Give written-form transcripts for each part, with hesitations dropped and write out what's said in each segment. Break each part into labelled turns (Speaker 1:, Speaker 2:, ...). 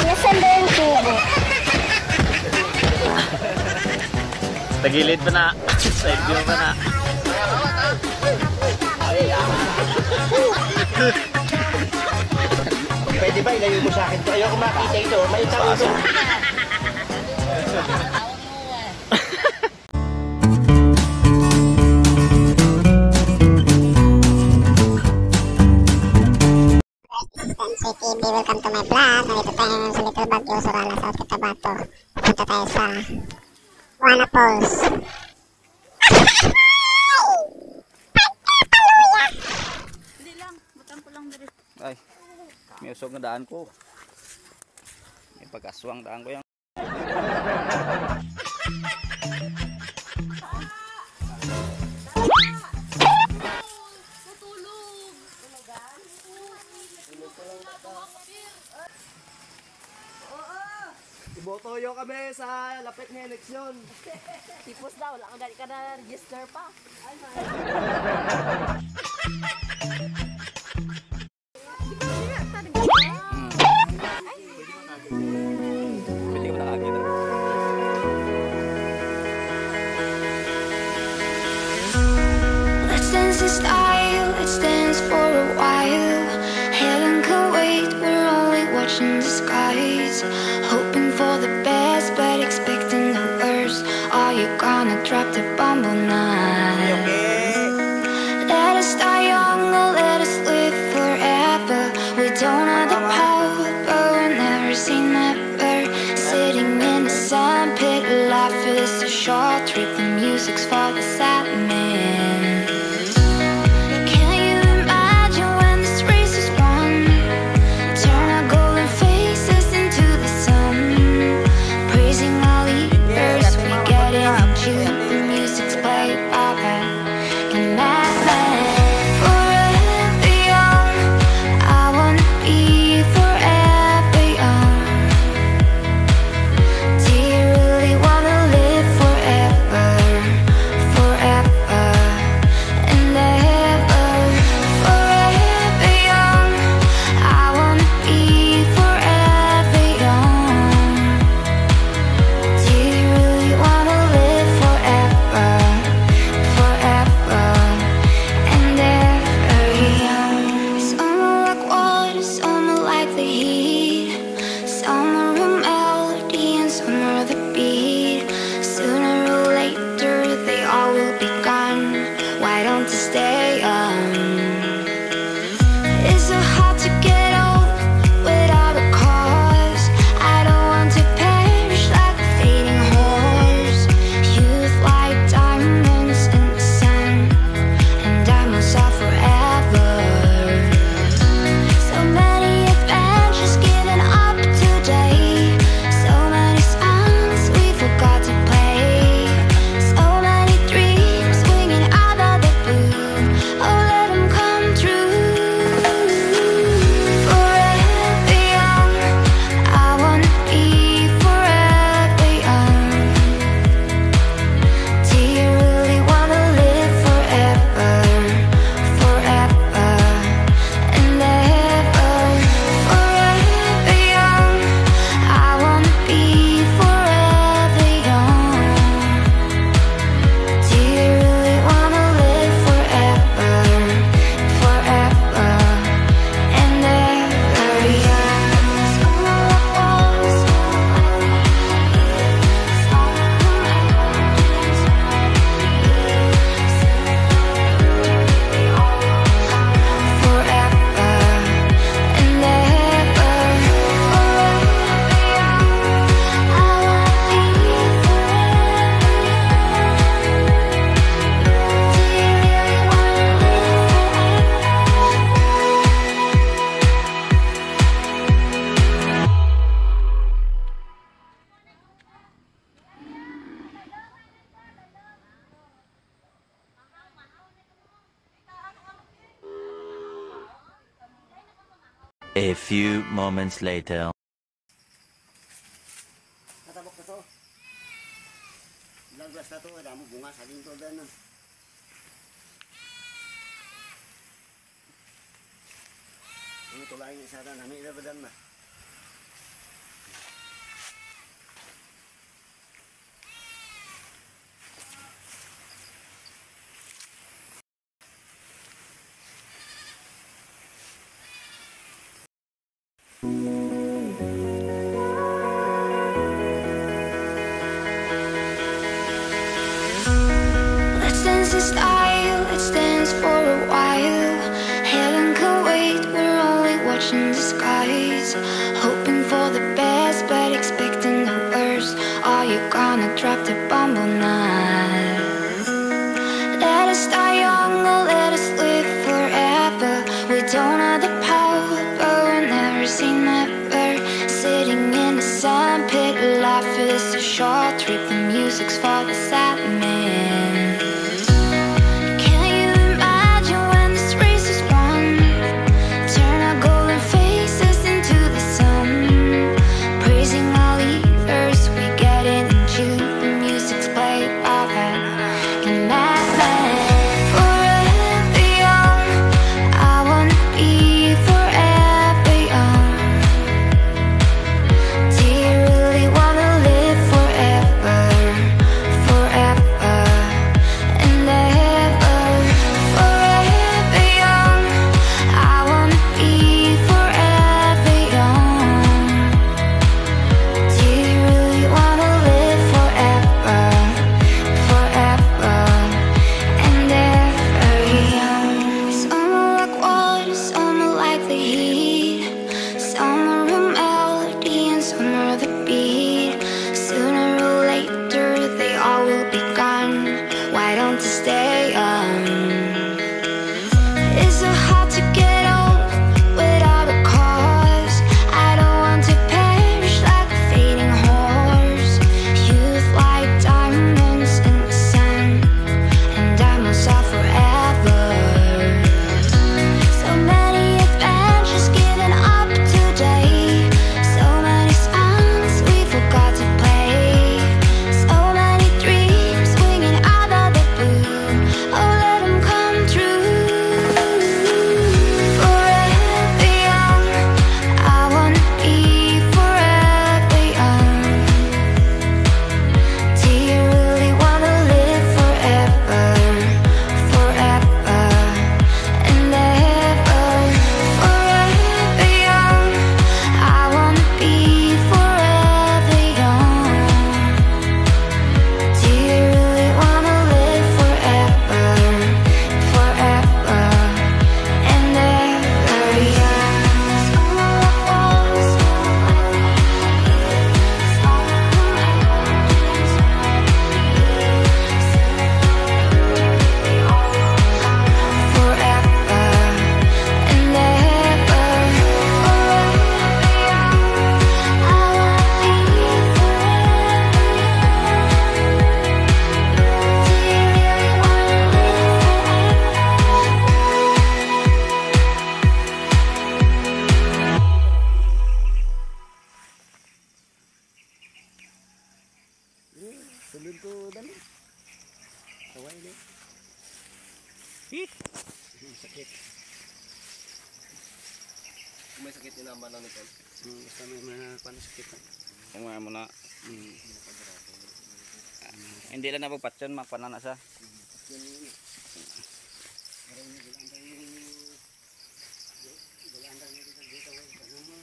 Speaker 1: Nasaan ba yung tubo?
Speaker 2: Tagilid pa na. Side view pa na.
Speaker 3: Pwede ba ilayo mo sa akin? Ayoko makita ito. May tao ito.
Speaker 1: Sweet TV, welcome to my vlog. Nandito tayo ngayon sa Little Baguio, Sorala, South Cotabato. Punta tayo sa Juana Falls.
Speaker 4: Hindi lang, butang ko lang dito.
Speaker 2: Ay, may usog na daan ko. May pag-aswang daan ko yan.
Speaker 3: Ibotoyo kami sa lapit ng eleksyon.
Speaker 4: Tipos daw, wala ka na register pa. Ay,
Speaker 2: Pwede ko nakakita.
Speaker 5: Let's dance in style, let's dance for a while. Heaven can wait, we're only watching the skies. Hoping for the best, but expecting the worst. Are you gonna drop the bomb or not? Let us die young, or let us live forever. We don't have the power, but we'll never say never. Sitting in the sandpit, life is a short trip. The music's for the sad man. Can you imagine when this race is won? Turn our golden faces into the sun. Praising our leaders, we get in tune. The music's played by and madman. Forever young, I wanna be forever young. Do you really wanna live forever, forever and ever? Forever young, I wanna be forever young. Do you really wanna live forever, forever and ever young? Some are like water, some are like the heat. Some are a melody and some are the beat. Sooner or later they all will be gone. Why don't you stay young? Is it hard to get old without a cause? I don't want to perish like a fading horse. Youth like diamonds in the sun, and diamonds are forever. So many adventures given up today. So many songs we forgot to play. So many dreams swinging out of the blue. Oh, let them come true. Forever young, I wanna be forever young. Do you really wanna live forever, forever and ever? Forever young, I wanna be forever young. Do you really wanna live forever, forever and ever young? Some are like walls, forever and ever. Forever young, I wanna be forever young. Do you really wanna
Speaker 6: A few moments later.
Speaker 3: Natabok na to. Lagras na to. Wala mo bunga sa dito na. Kami tulayin isa na namin inabadan na.
Speaker 5: Let's dance in style, let's dance for a while. Heaven can wait, we're only watching the skies. Hoping for the best, but expecting the worst. Are you gonna drop the bomb or not? Let us die young or let us live forever. We don't know the power, but we'll never say never. Sitting in the sandpit, life is a short trip. The music's for the sad man. Can you imagine when this race is won? Turn our golden faces into the sun. Praising our leaders, we get it in June. The music's played by the madman. Forever young, I wanna be forever young. Do you really wanna live forever, forever and ever? Forever young, I wanna be forever young. Do you really wanna live forever, forever and ever young? Some are like water, some are like the heat. Some are a melody and some are the beat. Sooner or later they all will be gone. Why don't you stay on? It's so hard to get old without a cause. I don't want to perish like a fading horse. Youth like diamonds in the sun, and diamonds are forever. So many adventures given up today. So many songs we forgot to play. So many dreams swinging out of the blue. Oh, let them come true. Forever young, I wanna be forever young. Do you really wanna live forever, forever and ever? Forever young, I wanna be forever young. Do you really wanna live forever, forever and ever young? Some are like walls, forever and ever. Forever young, I wanna be forever young. Do you really wanna
Speaker 3: Sulod ko dami. Kaway ni. Sakit. Kung may sakit inaman lang nito. Basta may mga panasakit na.
Speaker 2: Kung nga mo na. Hindi lang napagpatyon, makpanan na siya.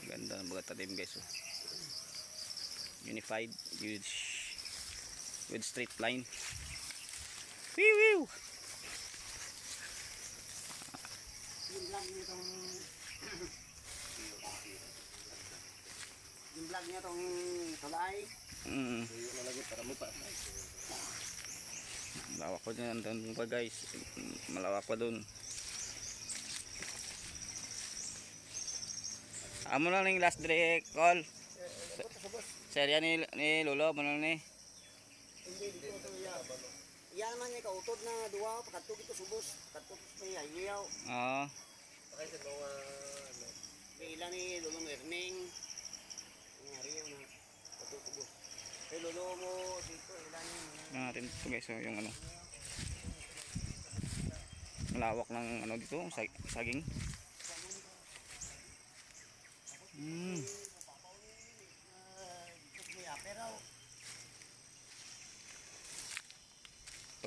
Speaker 2: Ganda ng mga talim guys. Oh. Unified, huge, with straight line. Wee wee.
Speaker 3: Yung vlog niya tong tulay. Yung nalagay para mo pa.
Speaker 2: Malawak pa dyan doon pa guys. Malawak pa doon. Amo na lang yung last direct call. Serya ni Lolo, mo na ni.
Speaker 3: Iya naman niya kautod na duwa. Pagkatok ito subos. Pagkatok may ayaw.
Speaker 2: Oo.
Speaker 3: Pakay sa mga may ilan ni Lolo Erning. Ang ariyaw na pagkatok subos. Kay Lolo mo dito ilan ni.
Speaker 2: Tingnan natin ito guys, so, yung ano. Malawak ng ano dito, saging.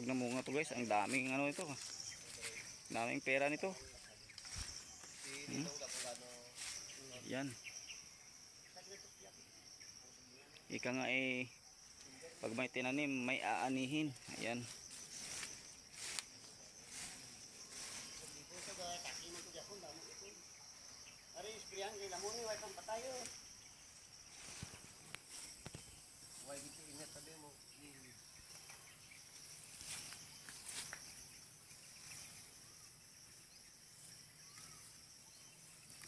Speaker 2: pag namunga to guys, ang daming ano ito. Ang daming pera nito. Yan. Ika nga eh, pag may tinanim, may aanihin. Ayan.
Speaker 3: Ari, ispriyan kay lamon ni way pang patayo. Way gito ingat tabi mo.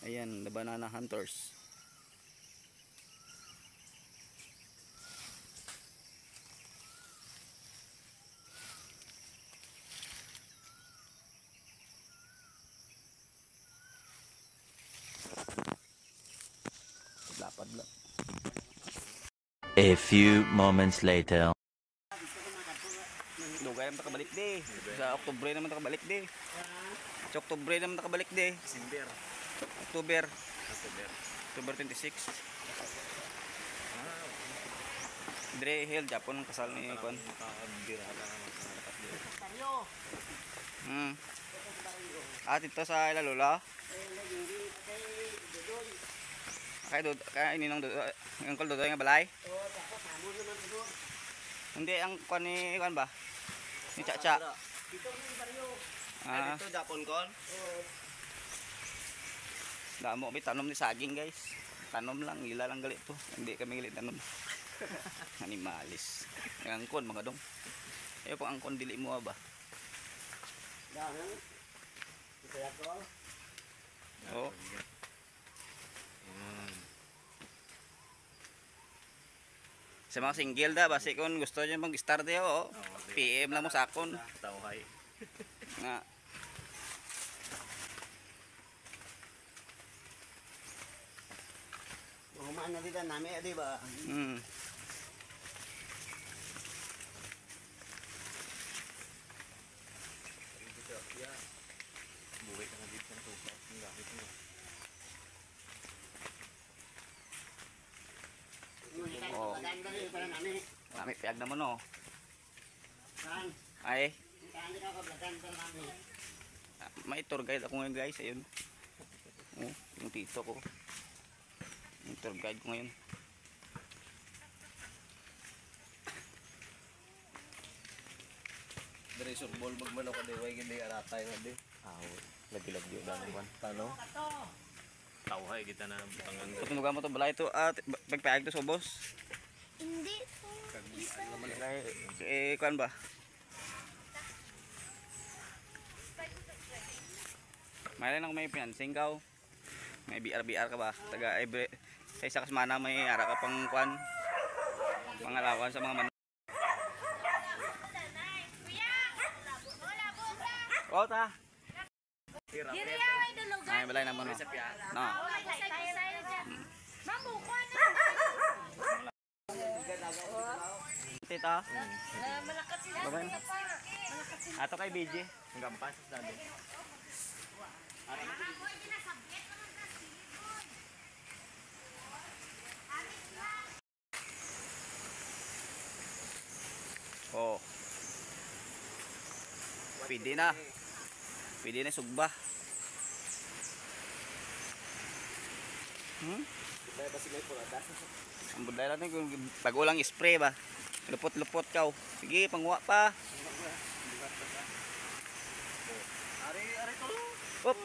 Speaker 2: Ayan, the banana hunters. Lapad lang.
Speaker 6: A few moments later.
Speaker 2: Dugay naman nakabalik di. Sa Oktubre naman nakabalik di. Sa Oktubre naman nakabalik di. October 26. Dre Hill Japon ang kasal ni Kwan. At ito sa Ilalula. Kaya ininong Dodoy. Ang kol Dodoy nga balay. Hindi ang Kwan ni Kwan ba? Ni Chacha.
Speaker 3: Ay, dito Japon kon.
Speaker 2: Damo may tanom ni saging guys. Tanom lang, ila lang galit to. Hindi kami galit tanom. Animalis. Ang angkon mga dong. Ayo pang angkon dili mo ba?
Speaker 3: Dahan. Kaya ko.
Speaker 2: Oh. Sa mga single da, basi kung gusto nyo mag-start oh. PM lang mo sa akon.
Speaker 3: Tawhay.
Speaker 2: Nga.
Speaker 3: Umaan na dito nami, di ba?
Speaker 2: Hmm.
Speaker 3: Buhay ka na dito ng tupa. Ang gamit mo.
Speaker 2: Oh.
Speaker 3: Maganda rin para nami.
Speaker 2: Nami piyag naman oh.
Speaker 3: Saan?
Speaker 2: Ay,
Speaker 3: Saan din ako blagan para nami.
Speaker 2: may tour guide ako ngayon guys. Ayun. Oh, yung tito ko. Yung tour guide ko ngayon.
Speaker 3: Dari surbol magmano ka di way gindi aratay nga di.
Speaker 2: Lagi-lagi na naman.
Speaker 3: Tano? Tawhay kita na butangan.
Speaker 2: Tutunugan mo to balay to at pagpayag to sa boss.
Speaker 1: Hindi.
Speaker 2: Kuan ba? Mayroon ako may financing ka. May BR ka ba? Taga every sa isa kasmana may ara ka pang kuan. Pangalawan sa mga Oh ta. Ay balay naman no. No. Tita. Babay. Ato kay BJ.
Speaker 3: Ang gampas sabi.
Speaker 2: Oh. Pwede na. Pwede na sugba.
Speaker 3: Dahil ba sila po ata?
Speaker 2: Ang buday natin kung bago lang spray ba. Lupot-lupot ka. Sige, pangwa pa.
Speaker 3: Ari to.
Speaker 2: Op.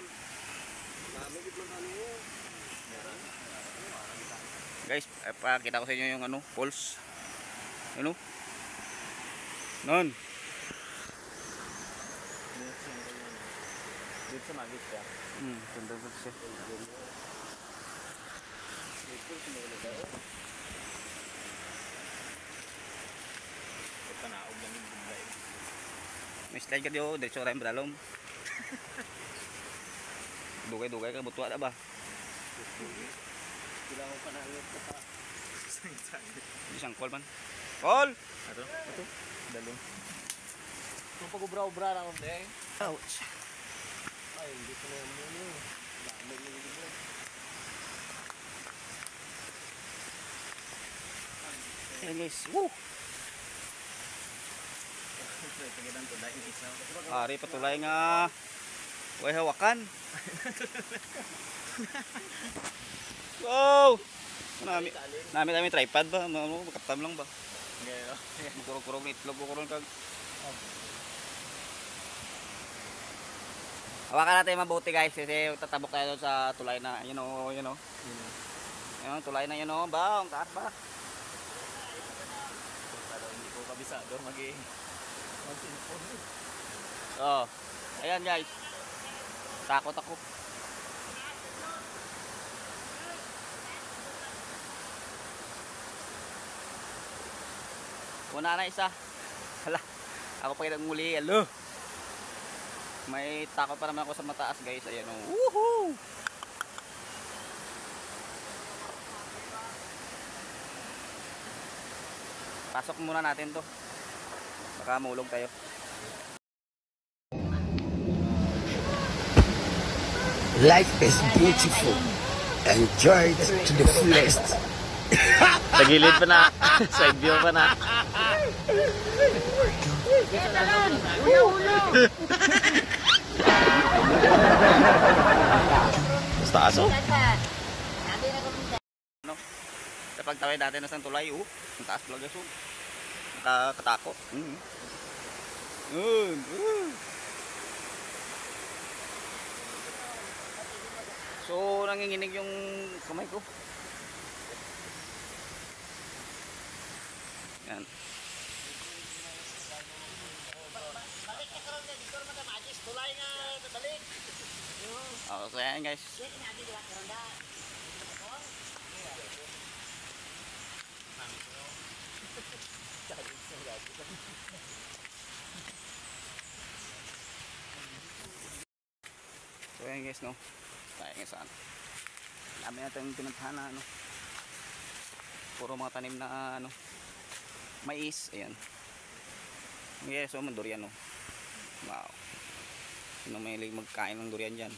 Speaker 3: Namigit lang ano.
Speaker 2: Guys, pakita ko sa inyo yung ano, pulse. Ano? Non.
Speaker 3: Dito sa magit ka.
Speaker 2: Ganda siya.
Speaker 3: Panaog lang yung bumlay.
Speaker 2: May slide ka diyo, diretso rin badalom. Dugay-dugay ka, butuwa na ba?
Speaker 3: Sila ko panangit ka pa.
Speaker 2: Isang call man. Call!
Speaker 3: Ato? Dalong. Kung pag-ubra-ubra lang ako deh.
Speaker 2: Ouch.
Speaker 3: Ay, hindi ko na yan muna. Dami mo yung iba.
Speaker 2: Ayan guys. Woo! Ari patulay nga way hawakan. Wow! Nami tripod ba? Makaptam lang ba? Magkurog-kurog na itlog kukuron kag. Hawakan natin mabuti guys kasi tatabok tayo sa tulay na you know. Yun, tulay na yun ba? Ang taas ba?
Speaker 3: Hindi ko kabisado mag-inform.
Speaker 2: Oh. Ayan guys. Takot ako. Una na isa. Hala. Ako pa kitang muli. Alo. May takot pa naman ako sa mataas guys. Ayan o. Woohoo! Pasok muna natin to. Baka maulog tayo.
Speaker 7: Life is beautiful. Enjoy it to the fullest.
Speaker 2: Tagilid pa na. Side view pa na. Basta aso? Ano? Sa pagtawid natin na sa tulay, ang taas talaga so. Nakatakot. So, nanginginig yung kamay ko. Yan. So yan guys. So yan guys no. Tayo nga saan. Dami natin pinuntahan na ano. Puro mga tanim na ano. Mais, ayan. Yes, so durian no. Wow. Sino may magkain ng durian dyan?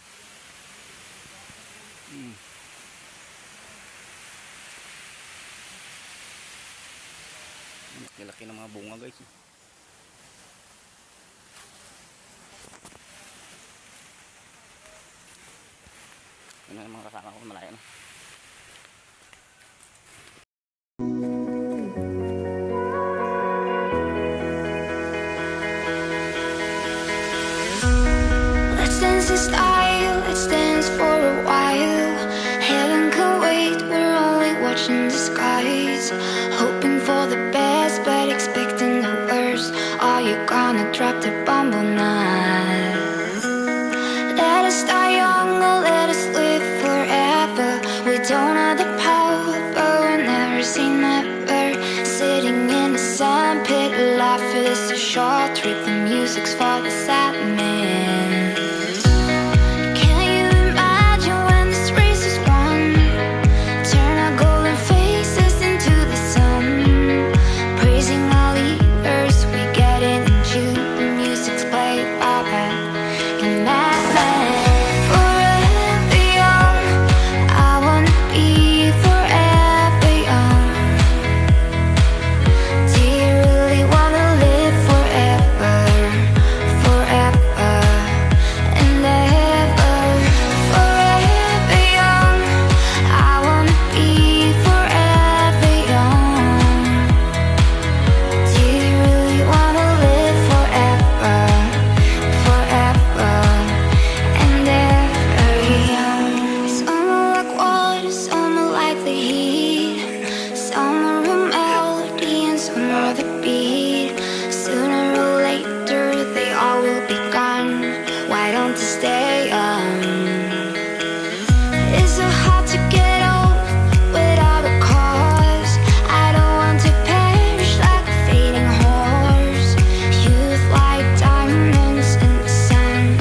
Speaker 2: Laki ng mga bunga guys. Yun na yung mga kasama ko, malayo na.
Speaker 5: Let's dance in style, let's dance for a while. Heaven can wait, we're only watching the skies. Hoping for the best, but expecting the worst. Are you gonna drop the bomb or not? Let us die young or let us live forever. We don't have the power, but we'll never say never. Sitting in the sandpit, life is a short trip. The music's for the sad man. Can you imagine when this race is won? Turn our golden faces into the sun. Praising our leaders, we get it in June. The music's played by band in Madland. Forever young, I wanna be forever young. Do you really wanna live forever, forever and ever? Forever young, I wanna be forever young. Do you really wanna live forever, forever and ever young? Some are like water, some are like the heat. Some are a melody and some are the beat. Sooner or later they all will be gone. Why don't you stay young? Is it hard to get old without a cause? I don't want to perish like a fading horse. Youth like diamonds in the sun,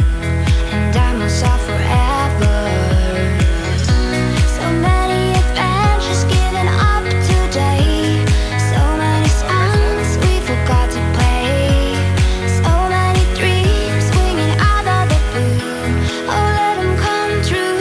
Speaker 5: and diamonds are forever. So many adventures given up today. So many songs we forgot to play. So many dreams swinging out of the blue. Oh, let them come true.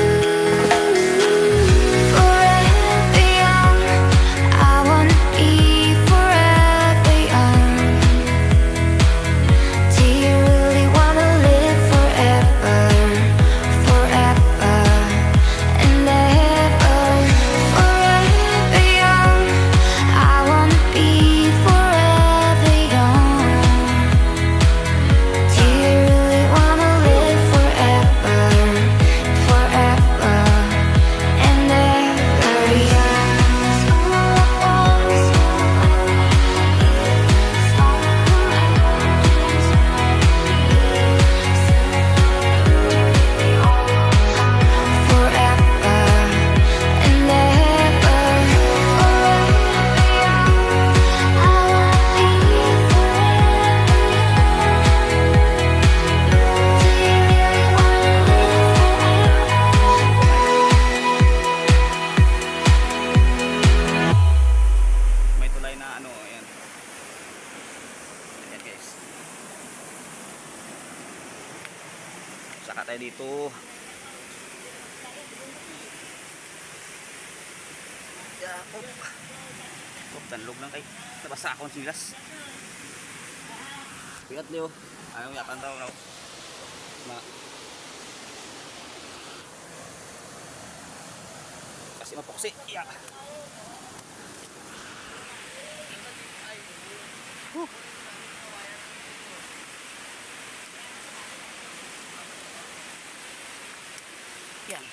Speaker 2: dito. Yeah, tanlog lang kay nabasa akong silas. Bigat niyo. Ayaw yakan daw raw. Kasi mapuksi. Yeah. Yan.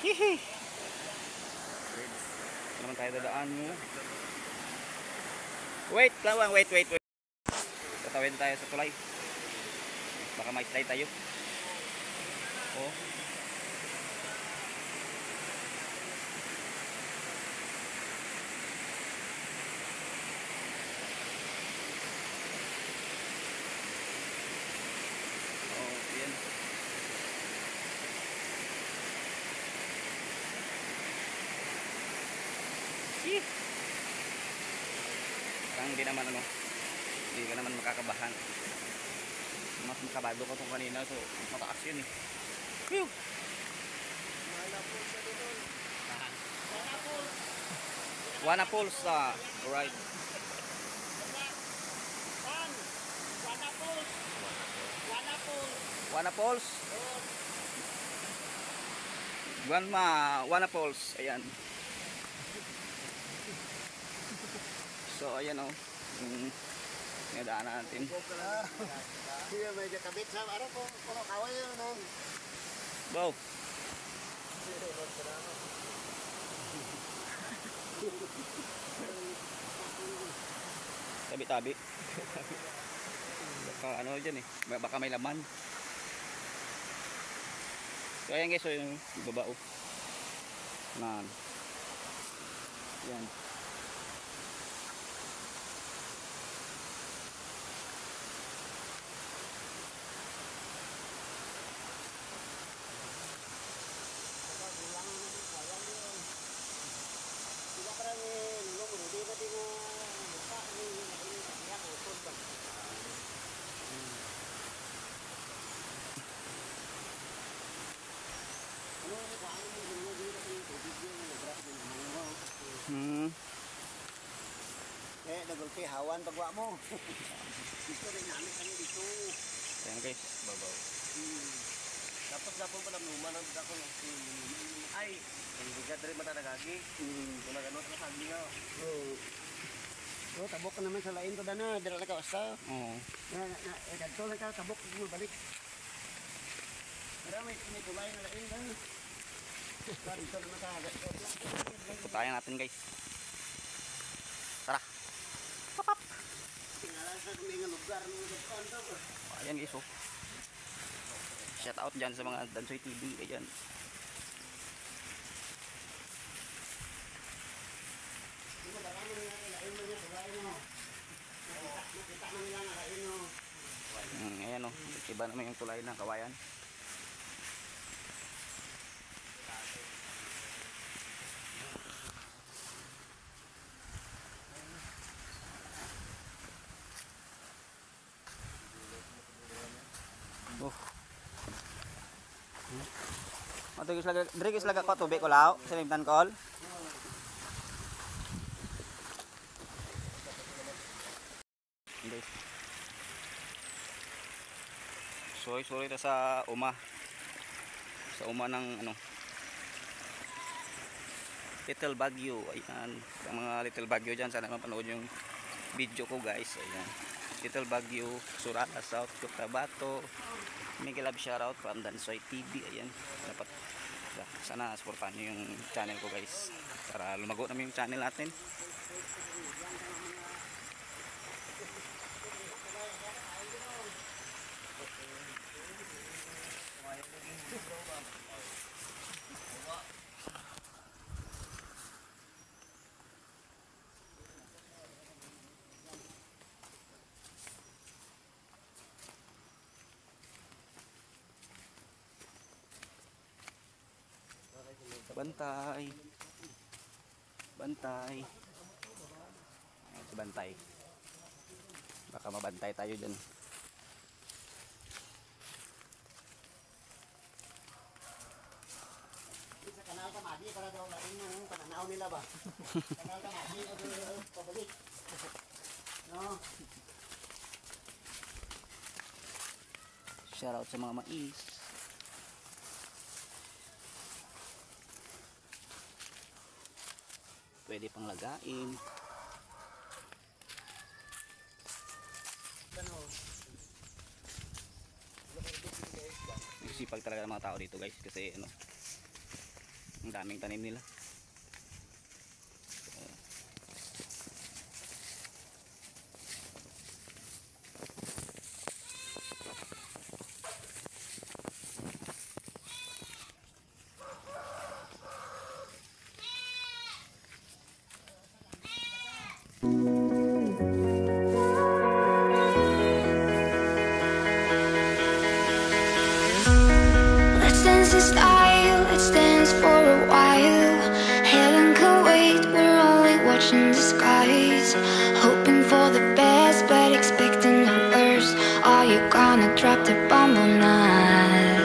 Speaker 2: Hihi. Naman tayo dadaan mo. Wait, lawang, wait. Tatawid tayo sa tulay. Baka may slide tayo. Oh. Parang hindi ka naman makakabahan. Mas makabado ka kung kanina, so mataas yun eh. Whew! Wana Falls, alright. Wana Falls. Wana Falls, ayan. So ayan oh, yung daanan natin.
Speaker 3: Siya may kabit sa araw ko, kaway yun no.
Speaker 2: Wow. Tabi-tabi. Baka ano dyan eh, baka may laman. So ayan guys, so yung baba oh. Yan.
Speaker 3: Dagulti hawan pagwa mo. Dito rin namin kami dito.
Speaker 2: Ayan guys, babaw.
Speaker 3: Dapat pala luman ang dako ng ay, ang bigat rin mata nagagi. Kung nagano sa sabi nga. So, tabok ka naman sa lain ko dana, dira ka usta.
Speaker 2: Oo.
Speaker 3: Dagto lang ka tabok mo balik. Pero may tulay na lain dan. Dito naman ka.
Speaker 2: Putayan natin guys. Tara. Ayan guys oh. Shout out dyan sa mga Dansoy TV. Ayan. Ayan oh. Iba naman yung tulay ng kawayan. Diri laga ko tubig ko lao sa limtan kol. Sorry ta sa uma. Sa uma ng ano. Little Baguio. Ayan. Ang mga Little Baguio diyan sana mapanood yung video ko guys. Ayan. Little Baguio, Surala, South Cotabato. Miguel Lab shoutout from Dansoy TV. Ayan. Dapat sana supportan nyo yung channel ko guys para lumago namin yung channel natin. Bantay. Ayan, si Bantay. Baka mabantay tayo dyan.
Speaker 3: tao nila ba? Pabalik. No?
Speaker 2: Shout out sa mga mais. Pwede pang lagain. Sipag talaga ng mga tao dito guys kasi ano, ang daming tanim nila.
Speaker 5: Let's dance in style, let's dance for a while. Heaven can wait, we're only watching the skies. Hoping for the best, but expecting the worst. Are you gonna drop the bomb or not?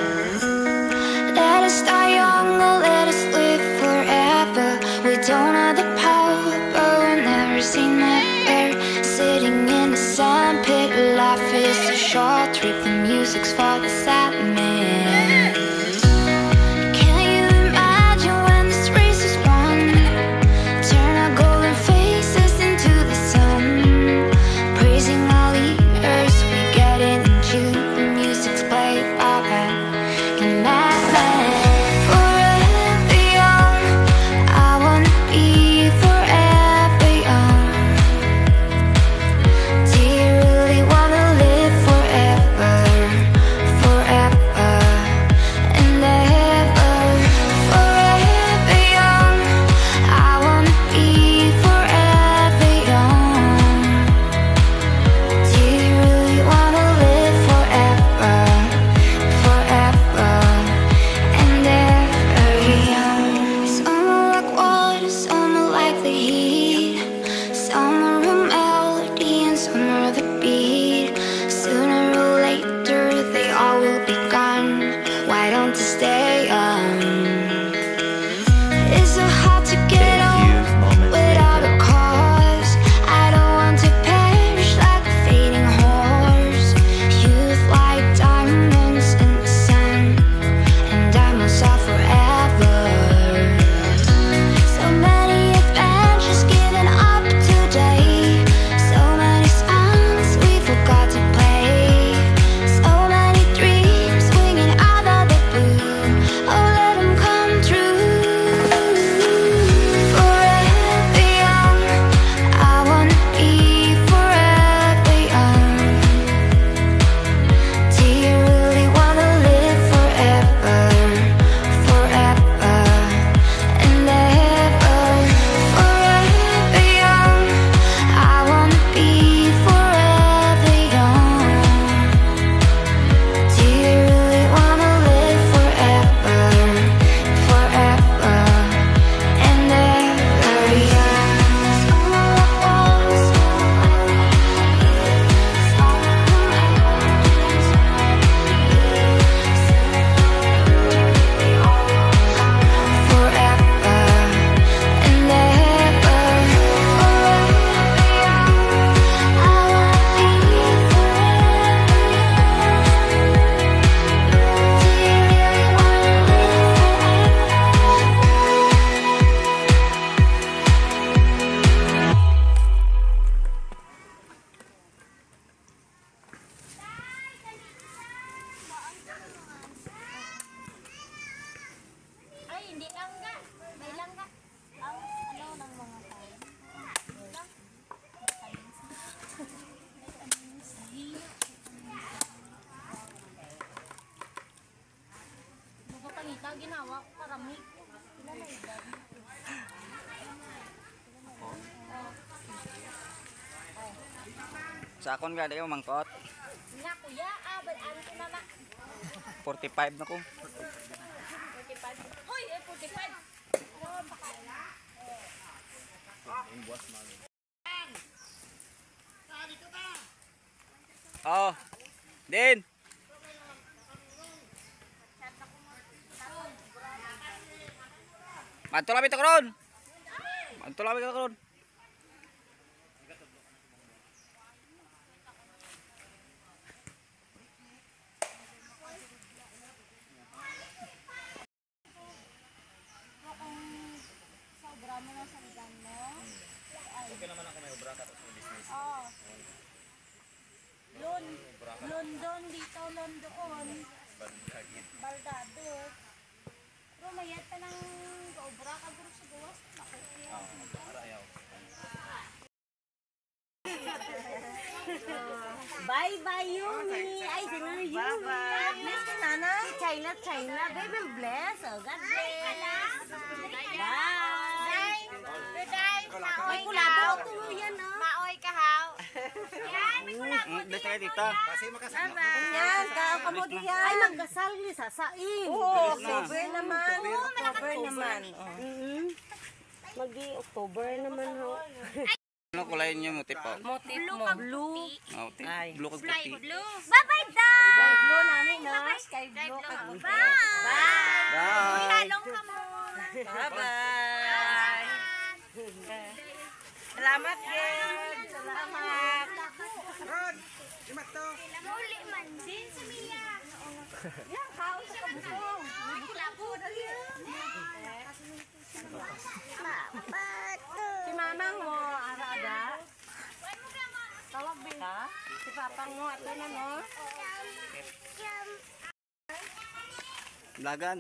Speaker 5: Let us die young or let us live forever. We don't have the power, but we'll never say never. Sitting in the sandpit, life is a short trip. The music's for the sad man. Can you imagine when this race is won? Turn our golden faces into the sun. Praising our leaders, we get it in June. The music's played by and madman. Forever young, I wanna be forever young. Do you really wanna live forever, forever and ever? Forever young, I wanna be forever young. Do you really wanna live forever, forever and ever young? Some are like water, some are like the heat. Some are a melody and some are the beat. Sooner or later they all will be gone. Why don't they stay on? It's so hard to get
Speaker 6: A
Speaker 5: on
Speaker 6: few moments
Speaker 5: without a
Speaker 6: later.
Speaker 5: cause. I don't want to perish like a fading horse. Youth like diamonds in the sun, and diamonds are forever. So many adventures given up today. So many songs we forgot to play. So many dreams swinging out of the blue. Oh, let them come true. Forever young, I wanna be forever young. Do you really wanna live forever, forever and ever? Forever young, I wanna be forever young. Do you really wanna live forever, forever and ever young? Some are like walls, forever and ever. Forever young, I wanna be forever young. Do you really wanna
Speaker 1: Ay, hindi langga. May langga. Ang ano ng mga tao. Lang. Magpapangita, ginawa ko karami. Ilan na edad?
Speaker 2: Sa akon ga dayo mangkot.
Speaker 1: Nga kuya, balaan ko mama.
Speaker 2: 45 na ko.
Speaker 1: 45. Hoy, 45.
Speaker 2: Oh. Din. Madto lapit ako ron. Ang tulawig ka karon.
Speaker 8: Sobra mo na sa ligan mo.
Speaker 2: Okay naman ako may obra ka sa business.
Speaker 8: Oo. London dito, London. Baldado. Pero mayat pa ng obra ka guro sa gawas. Bye-bye, Yumi. Ay, sino Yumi? God bless ka, Nana. China. Baby, bless. Oh, God bless. Bye. May kulabo. Tuluyan, oh. Maoy ka, haw. Yan, may kulabo.
Speaker 2: Bless kayo tita.
Speaker 8: Yan, kakamod yan. Ay, magkasal ni Sasain. Oo, October naman. October naman. Magi-October naman, ho.
Speaker 2: Ano kulay niyo motif po?
Speaker 8: Motif mo. Blue.
Speaker 2: Motif. Blue kag puti.
Speaker 8: Bye-bye, Dad! Sky blue namin, no? Sky blue ka. Bye!
Speaker 2: Bye.
Speaker 8: Talong ka mo. Bye-bye. Salamat, Gil. Salamat. Muli man din sa Mia. Yan, kaon sa kabusong. May kulabo na yan. Si mamang mo, ara-ada. Tawag ba? Si papang mo, ato na, no?
Speaker 2: Lagan.